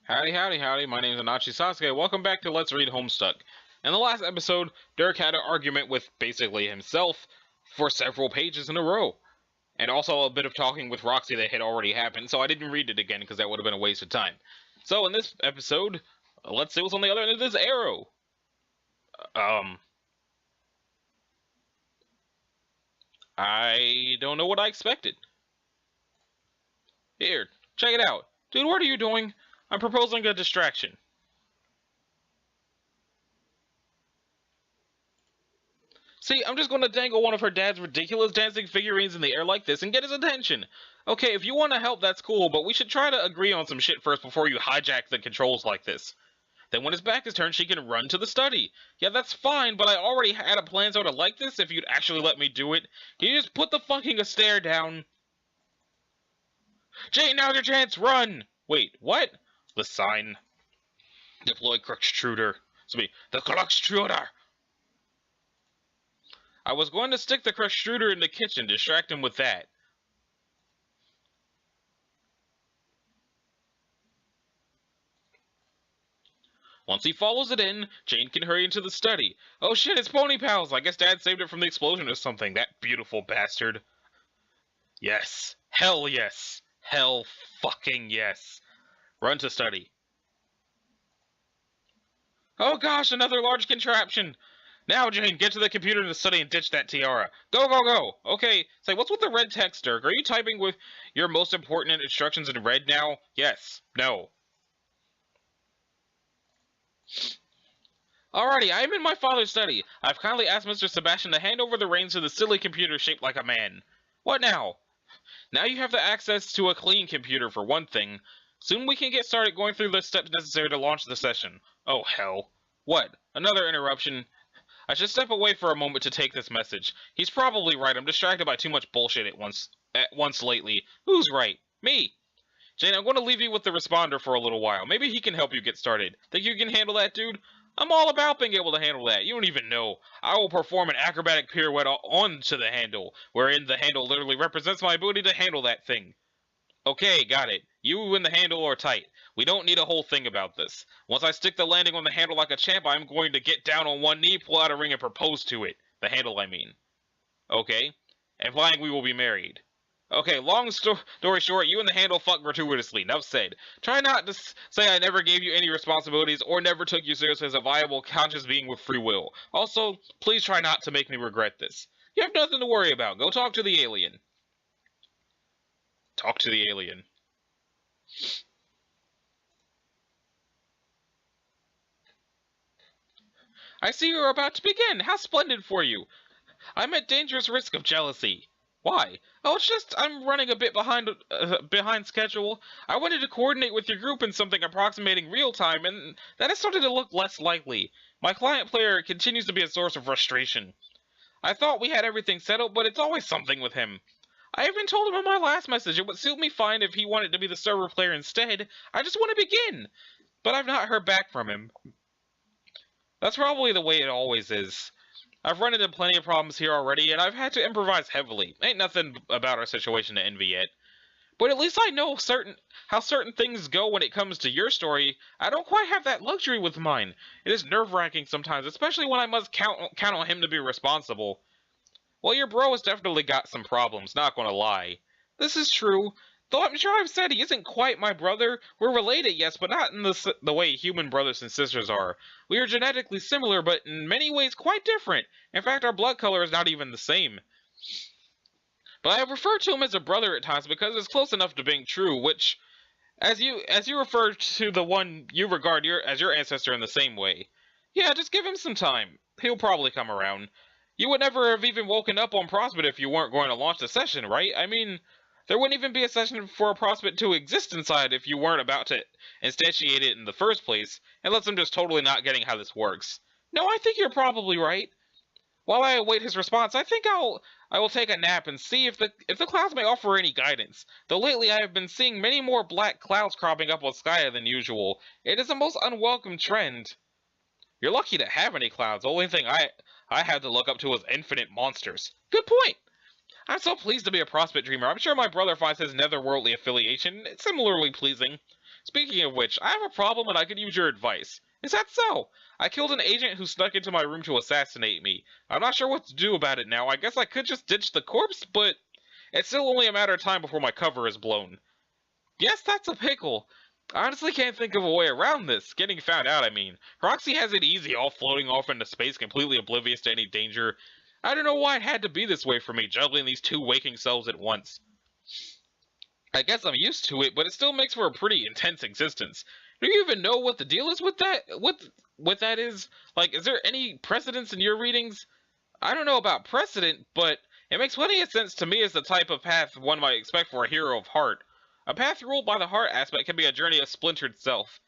Howdy, howdy, howdy, my name is Anachi Sasuke. Welcome back to Let's Read Homestuck. In the last episode, Dirk had an argument with basically himself for several pages in a row. And also a bit of talking with Roxy that had already happened, so I didn't read it again because that would have been a waste of time. So in this episode, let's see what's on the other end of this arrow. I don't know what I expected. Here, check it out. Dude, what are you doing? I'm proposing a distraction. See, I'm just gonna dangle one of her dad's ridiculous dancing figurines in the air like this and get his attention. Okay, if you want to help, that's cool, but we should try to agree on some shit first before you hijack the controls like this. Then when his back is turned, she can run to the study. Yeah, that's fine, but I already had a plan so to like this if you'd actually let me do it. Can you just put the fucking stare down? Jane, now's your chance, run! Wait, what? The sign. Deploy Crux-Truder. The Crux-Truder! I was going to stick the Crux-Truder in the kitchen, distract him with that. Once he follows it in, Jane can hurry into the study. Oh shit, it's Pony Pals! I guess Dad saved it from the explosion or something, that beautiful bastard. Yes. Hell yes. Hell fucking yes. Run to study. Oh gosh, another large contraption! Now, Jane, get to the computer in the study and ditch that tiara. Go, go, go! Okay, say, what's with the red text, Dirk? Are you typing with your most important instructions in red now? Yes. No. Alrighty, I am in my father's study. I've kindly asked Mr. Sebastian to hand over the reins to the silly computer shaped like a man. What now? Now you have the access to a clean computer, for one thing. Soon we can get started going through the steps necessary to launch the session. Oh, hell. What? Another interruption? I should step away for a moment to take this message. He's probably right. I'm distracted by too much bullshit at once lately. Who's right? Me. Jane, I'm going to leave you with the responder for a little while. Maybe he can help you get started. Think you can handle that, dude? I'm all about being able to handle that. You don't even know. I will perform an acrobatic pirouette onto the handle, wherein the handle literally represents my ability to handle that thing. Okay, got it. You and the handle are tight. We don't need a whole thing about this. Once I stick the landing on the handle like a champ, I'm going to get down on one knee, pull out a ring, and propose to it. The handle, I mean. Okay. Implying we will be married. Okay, long story short, you and the handle fuck gratuitously. Enough said. Try not to say I never gave you any responsibilities or never took you seriously as a viable, conscious being with free will. Also, please try not to make me regret this. You have nothing to worry about. Go talk to the alien. Talk to the alien. I see you are about to begin. How splendid for you. I'm at dangerous risk of jealousy. Why? Oh, it's just I'm running a bit behind schedule. I wanted to coordinate with your group in something approximating real time, and that has started to look less likely. My client player continues to be a source of frustration. I thought we had everything settled, but it's always something with him. I even told him in my last message it would suit me fine if he wanted to be the server player instead. I just want to begin. But I've not heard back from him. That's probably the way it always is. I've run into plenty of problems here already, and I've had to improvise heavily. Ain't nothing about our situation to envy yet. But at least I know how certain things go when it comes to your story. I don't quite have that luxury with mine. It is nerve-wracking sometimes, especially when I must count on him to be responsible. Well, your bro has definitely got some problems, not gonna lie. This is true. Though I'm sure I've said he isn't quite my brother. We're related, yes, but not in the way human brothers and sisters are. We are genetically similar, but in many ways quite different. In fact, our blood color is not even the same. But I refer to him as a brother at times because it's close enough to being true, which, as you refer to the one you regard as your ancestor in the same way. Yeah, just give him some time. He'll probably come around. You would never have even woken up on Prospect if you weren't going to launch the session, right? I mean, there wouldn't even be a session for a Prospect to exist inside if you weren't about to instantiate it in the first place, unless I'm just totally not getting how this works. No, I think you're probably right. While I await his response, I think I will take a nap and see if the clouds may offer any guidance. Though lately I have been seeing many more black clouds cropping up on Skya than usual. It is a most unwelcome trend. You're lucky to have any clouds. The only thing I had to look up to was infinite monsters. Good point. I'm so pleased to be a Prospect dreamer. I'm sure my brother finds his netherworldly affiliation similarly pleasing. Speaking of which, I have a problem and I could use your advice. Is that so? I killed an agent who snuck into my room to assassinate me. I'm not sure what to do about it now. I guess I could just ditch the corpse, but it's still only a matter of time before my cover is blown. Yes, that's a pickle. I honestly can't think of a way around this. Getting found out, I mean. Roxy has it easy, all floating off into space, completely oblivious to any danger. I don't know why it had to be this way for me, juggling these two waking selves at once. I guess I'm used to it, but it still makes for a pretty intense existence. Do you even know what the deal is with that? What that is? Like, is there any precedence in your readings? I don't know about precedent, but it makes plenty of sense to me as the type of path one might expect for a hero of heart. A path ruled by the heart aspect can be a journey of splintered self.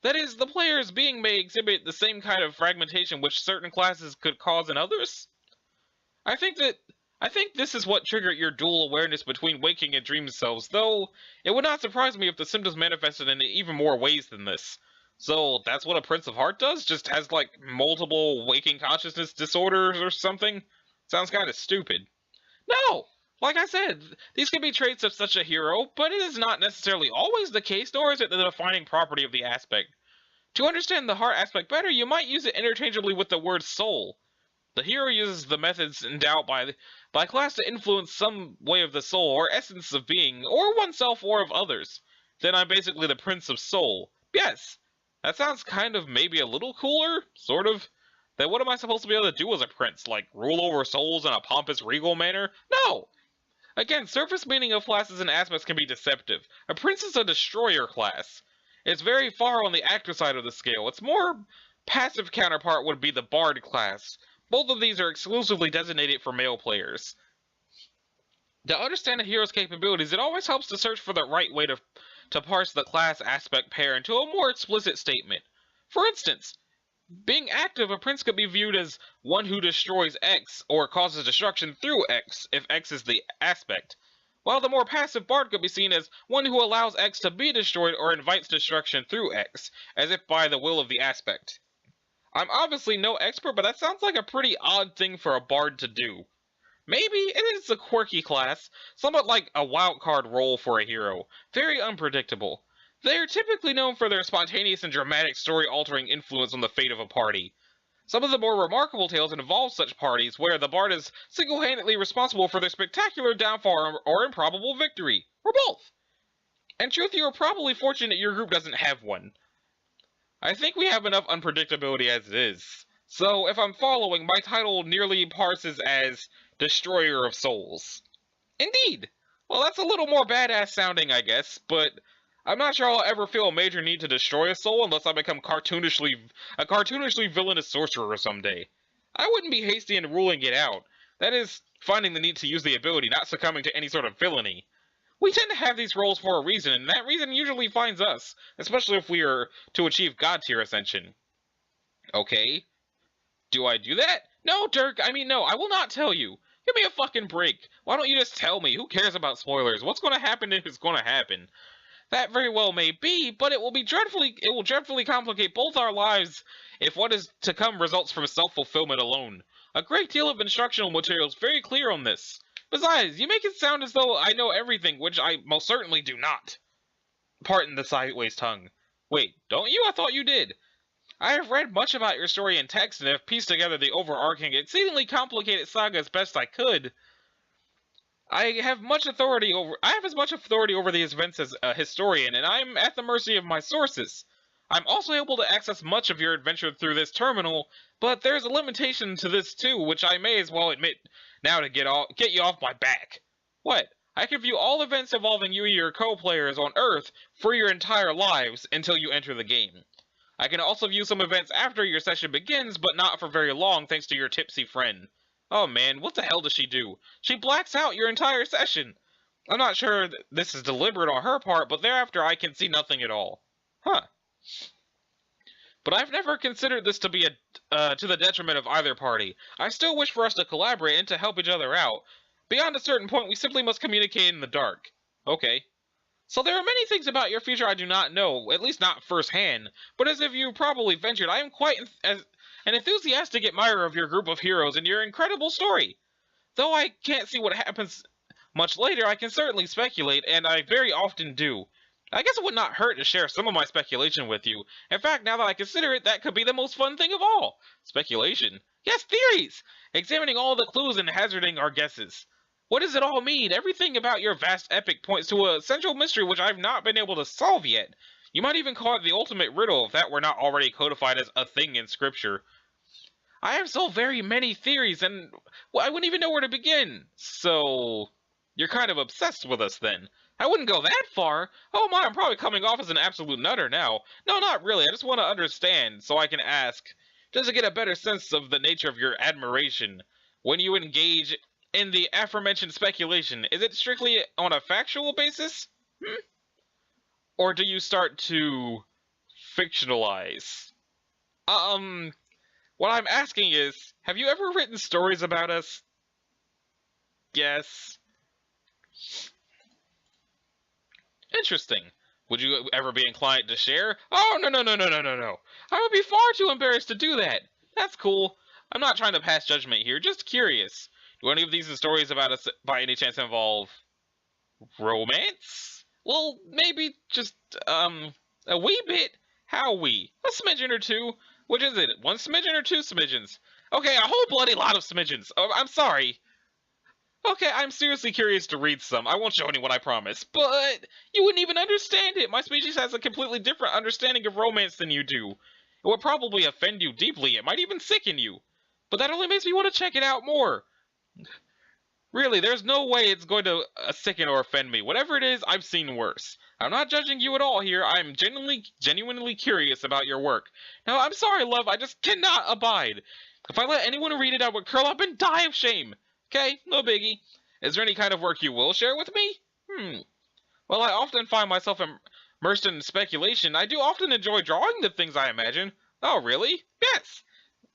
That is, the player's being may exhibit the same kind of fragmentation which certain classes could cause in others. I think this is what triggered your dual awareness between waking and dream selves, though it would not surprise me if the symptoms manifested in even more ways than this. So that's what a Prince of Heart does? Just has like multiple waking consciousness disorders or something? Sounds kind of stupid. No! Like I said, these can be traits of such a hero, but it is not necessarily always the case, nor is it the defining property of the aspect. To understand the heart aspect better, you might use it interchangeably with the word soul. The hero uses the methods endowed by class to influence some way of the soul, or essence of being, or oneself or of others. Then I'm basically the Prince of Soul. Yes, that sounds kind of maybe a little cooler, sort of. Then what am I supposed to be able to do as a prince? Like, rule over souls in a pompous, regal manner? No! Again, surface meaning of classes and aspects can be deceptive. A prince is a destroyer class. It's very far on the actor side of the scale. Its more passive counterpart would be the bard class. Both of these are exclusively designated for male players. To understand a hero's capabilities, it always helps to search for the right way to parse the class aspect pair into a more explicit statement. For instance, being active, a prince could be viewed as one who destroys X or causes destruction through X, if X is the aspect, while the more passive bard could be seen as one who allows X to be destroyed or invites destruction through X, as if by the will of the aspect. I'm obviously no expert, but that sounds like a pretty odd thing for a bard to do. Maybe it is a quirky class, somewhat like a wildcard role for a hero, very unpredictable. They are typically known for their spontaneous and dramatic story-altering influence on the fate of a party. Some of the more remarkable tales involve such parties where the bard is single-handedly responsible for their spectacular downfall or improbable victory, or both. In truth, you are probably fortunate your group doesn't have one. I think we have enough unpredictability as it is. So, if I'm following, my title nearly parses as Destroyer of Souls. Indeed! Well, that's a little more badass sounding, I guess, but I'm not sure I'll ever feel a major need to destroy a soul unless I become a cartoonishly villainous sorcerer someday. I wouldn't be hasty in ruling it out. That is, finding the need to use the ability, not succumbing to any sort of villainy. We tend to have these roles for a reason, and that reason usually finds us, especially if we are to achieve God tier ascension. Okay. Do I do that? No, Dirk, no, I will not tell you. Give me a fucking break. Why don't you just tell me? Who cares about spoilers? What's going to happen if it's going to happen? That very well may be, but it will dreadfully complicate both our lives if what is to come results from self-fulfillment alone. A great deal of instructional material is very clear on this. Besides, you make it sound as though I know everything, which I most certainly do not. Pardon the sideways tongue. Wait, don't you? I thought you did. I have read much about your story in text and have pieced together the overarching, exceedingly complicated saga as best I could. I have as much authority over these events as a historian, and I'm at the mercy of my sources. I'm also able to access much of your adventure through this terminal, but there's a limitation to this too, which I may as well admit now to get you off my back. What? I can view all events involving you and your co-players on Earth for your entire lives until you enter the game. I can also view some events after your session begins, but not for very long thanks to your tipsy friend. Oh man, what the hell does she do? She blacks out your entire session! I'm not sure this is deliberate on her part, but thereafter I can see nothing at all. Huh. But I've never considered this to be to the detriment of either party. I still wish for us to collaborate and to help each other out. Beyond a certain point, we simply must communicate in the dark. Okay. So there are many things about your future I do not know, at least not firsthand, but as if you probably ventured, I am quite an enthusiastic admirer of your group of heroes and your incredible story. Though I can't see what happens much later, I can certainly speculate, and I very often do. I guess it would not hurt to share some of my speculation with you. In fact, now that I consider it, that could be the most fun thing of all. Speculation. Yes, theories! Examining all the clues and hazarding our guesses. What does it all mean? Everything about your vast epic points to a central mystery which I've not been able to solve yet. You might even call it the ultimate riddle if that were not already codified as a thing in scripture. I have so very many theories, and I wouldn't even know where to begin. So, you're kind of obsessed with us then. I wouldn't go that far. Oh my, I'm probably coming off as an absolute nutter now. No, not really. I just want to understand so I can ask, just to get a better sense of the nature of your admiration. When you engage in the aforementioned speculation, is it strictly on a factual basis? Or do you start to fictionalize? What I'm asking is, have you ever written stories about us? Yes. Interesting. Would you ever be inclined to share? Oh, no, no, no, no, no, no, no. I would be far too embarrassed to do that. That's cool. I'm not trying to pass judgment here, just curious. Do any of these stories about us by any chance involve romance? Well, maybe just, a wee bit. How wee? A smidgen or two. Which is it? One smidgen or two smidgens? Okay, a whole bloody lot of smidgens. Oh, I'm sorry. Okay, I'm seriously curious to read some. I won't show anyone, I promise. But you wouldn't even understand it. My species has a completely different understanding of romance than you do. It would probably offend you deeply. It might even sicken you. But that only makes me want to check it out more. Really, there's no way it's going to sicken or offend me. Whatever it is, I've seen worse. I'm not judging you at all here. I'm genuinely curious about your work. Now, I'm sorry, love. I just cannot abide. If I let anyone read it, I would curl up and die of shame. Okay, no biggie. Is there any kind of work you will share with me? Well, I often find myself immersed in speculation. I do often enjoy drawing the things I imagine. Oh, really? Yes.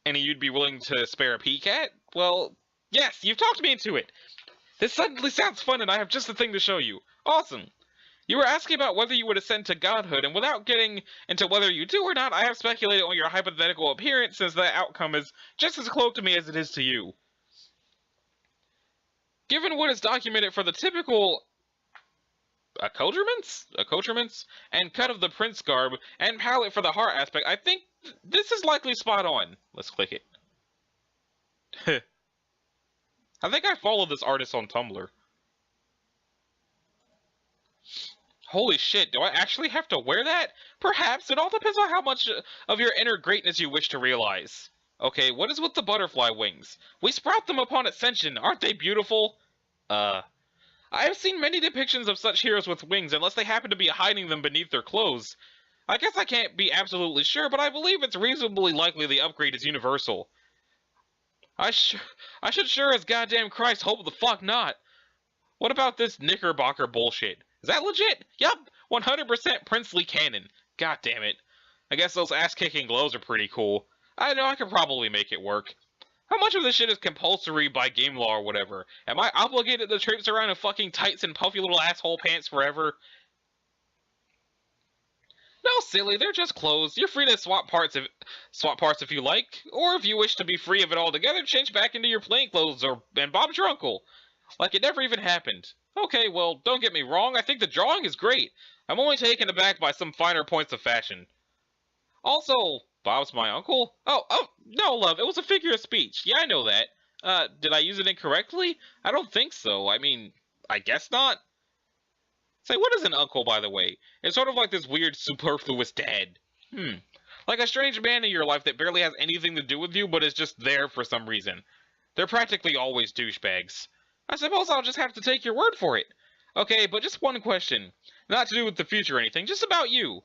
Any you'd be willing to spare a peek at? Well, yes, you've talked me into it. This suddenly sounds fun, and I have just the thing to show you. Awesome. You were asking about whether you would ascend to godhood, and without getting into whether you do or not, I have speculated on your hypothetical appearance, since that outcome is just as close to me as it is to you. Given what is documented for the typical accoutrements and cut of the prince garb and palette for the heart aspect, I think this is likely spot on. Let's click it. I think I follow this artist on Tumblr. Holy shit, do I actually have to wear that? Perhaps. It all depends on how much of your inner greatness you wish to realize. Okay, what is with the butterfly wings? We sprout them upon ascension. Aren't they beautiful? I have seen many depictions of such heroes with wings, unless they happen to be hiding them beneath their clothes. I guess I can't be absolutely sure, but I believe it's reasonably likely the upgrade is universal. I should sure as goddamn Christ hope the fuck not. What about this Knickerbocker bullshit? Is that legit? Yup, 100% princely canon. God damn it. I guess those ass-kicking gloves are pretty cool. I know I could probably make it work. How much of this shit is compulsory by game law or whatever? Am I obligated to traipse around in fucking tights and puffy little asshole pants forever? No, silly, they're just clothes. You're free to swap parts if you like, or if you wish to be free of it altogether, change back into your plain clothes and Bob's your uncle. Like it never even happened. Okay, well, don't get me wrong, I think the drawing is great. I'm only taken aback by some finer points of fashion. Also, Bob's my uncle? Oh, no, love, it was a figure of speech. Yeah, I know that. Did I use it incorrectly? I don't think so. I mean, I guess not. Say, what is an uncle, by the way? It's sort of like this weird, superfluous dad. Like a strange man in your life that barely has anything to do with you, but is just there for some reason. They're practically always douchebags. I suppose I'll just have to take your word for it. Okay, but just one question. Not to do with the future or anything, just about you.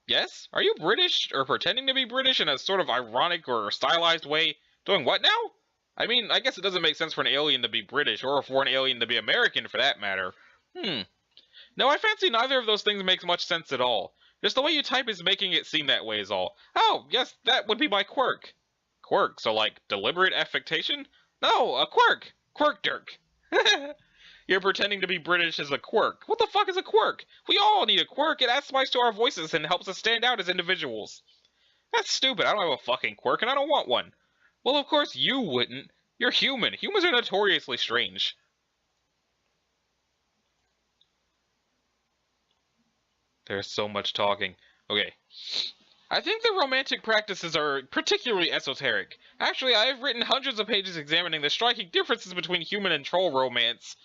Yes? Are you British, or pretending to be British in a sort of ironic or stylized way? Doing what now? I mean, I guess it doesn't make sense for an alien to be British, or for an alien to be American, for that matter. No, I fancy neither of those things makes much sense at all. Just the way you type is making it seem that way is all. Oh, yes, that would be my quirk. Quirk? So like, deliberate affectation? No, a quirk! Quirk-dirk. You're pretending to be British as a quirk. What the fuck is a quirk? We all need a quirk. It adds spice to our voices and helps us stand out as individuals. That's stupid. I don't have a fucking quirk and I don't want one. Well, of course you wouldn't. You're human. Humans are notoriously strange. There's so much talking. Okay. I think the romantic practices are particularly esoteric. Actually, I have written hundreds of pages examining the striking differences between human and troll romance,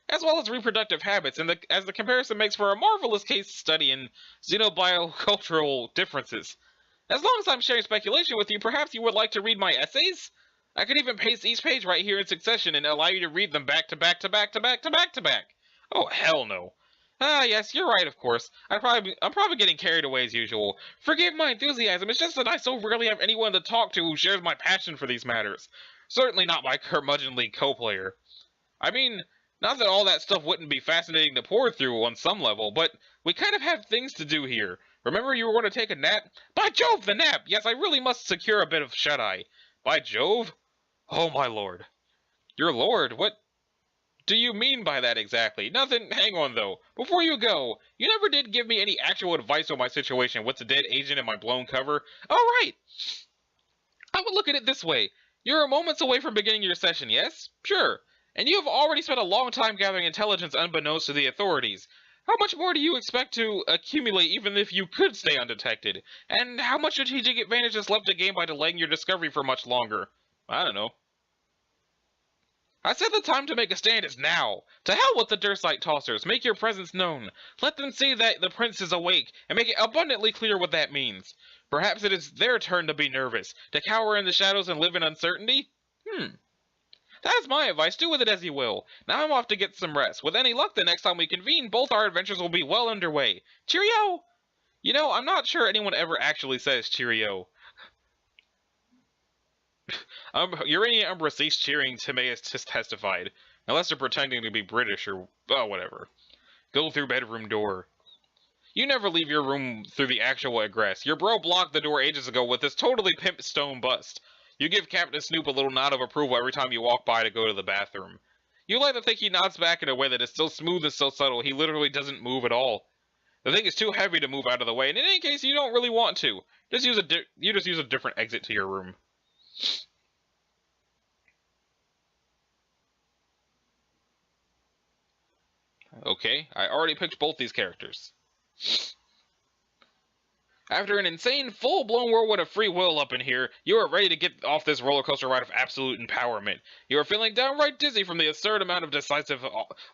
as well as reproductive habits, and as the comparison makes for a marvelous case study in xenobiocultural differences. As long as I'm sharing speculation with you, perhaps you would like to read my essays? I could even paste each page right here in succession and allow you to read them back to back to back to back to back to back. Oh, hell no. Ah, yes, you're right, of course. I'm probably getting carried away as usual. Forgive my enthusiasm, it's just that I so rarely have anyone to talk to who shares my passion for these matters. Certainly not my curmudgeonly co-player. I mean, not that all that stuff wouldn't be fascinating to pore through on some level, but we kind of have things to do here. Remember you were going to take a nap? By Jove, the nap! Yes, I really must secure a bit of shut-eye. By Jove? Oh, my lord. Your lord? What do you mean by that exactly? Nothing. Hang on, though. Before you go, you never did give me any actual advice on my situation with the dead agent and my blown cover. All right. I would look at it this way. You're moments away from beginning your session, yes? Sure. And you have already spent a long time gathering intelligence unbeknownst to the authorities. How much more do you expect to accumulate even if you could stay undetected? And how much strategic advantage is left to gain by delaying your discovery for much longer? I don't know. I said the time to make a stand is now. To hell with the Dursite tossers. Make your presence known. Let them see that the prince is awake, and make it abundantly clear what that means. Perhaps it is their turn to be nervous, to cower in the shadows and live in uncertainty? That is my advice. Do with it as you will. Now I'm off to get some rest. With any luck, the next time we convene, both our adventures will be well underway. Cheerio! You know, I'm not sure anyone ever actually says cheerio. Urania Umbracease cheering Timaeus testified. Unless they're pretending to be British or, oh, whatever. Go through bedroom door. You never leave your room through the actual egress. Your bro blocked the door ages ago with this totally pimped stone bust. You give Captain Snoop a little nod of approval every time you walk by to go to the bathroom. You like to think he nods back in a way that is so smooth and so subtle he literally doesn't move at all. The thing is too heavy to move out of the way, and in any case you don't really want to. You just use a different exit to your room. Okay, I already picked both these characters. After an insane, full-blown whirlwind of free will up in here, you are ready to get off this roller coaster ride of absolute empowerment. You are feeling downright dizzy from the absurd amount of decisive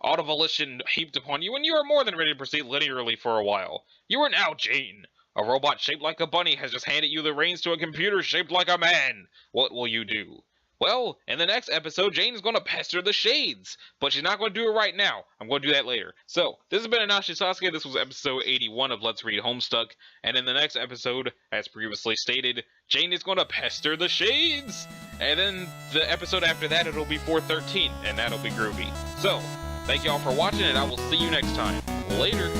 autovolition heaped upon you, and you are more than ready to proceed linearly for a while. You are now Jane. A robot shaped like a bunny has just handed you the reins to a computer shaped like a man. What will you do? Well, in the next episode, Jane is going to pester the shades, but she's not going to do it right now. I'm going to do that later. So, this has been Anashi Sasuke. This was episode 81 of Let's Read Homestuck, and in the next episode, as previously stated, Jane is going to pester the shades, and then the episode after that, it'll be 413, and that'll be groovy. So, thank y'all for watching, and I will see you next time. Later.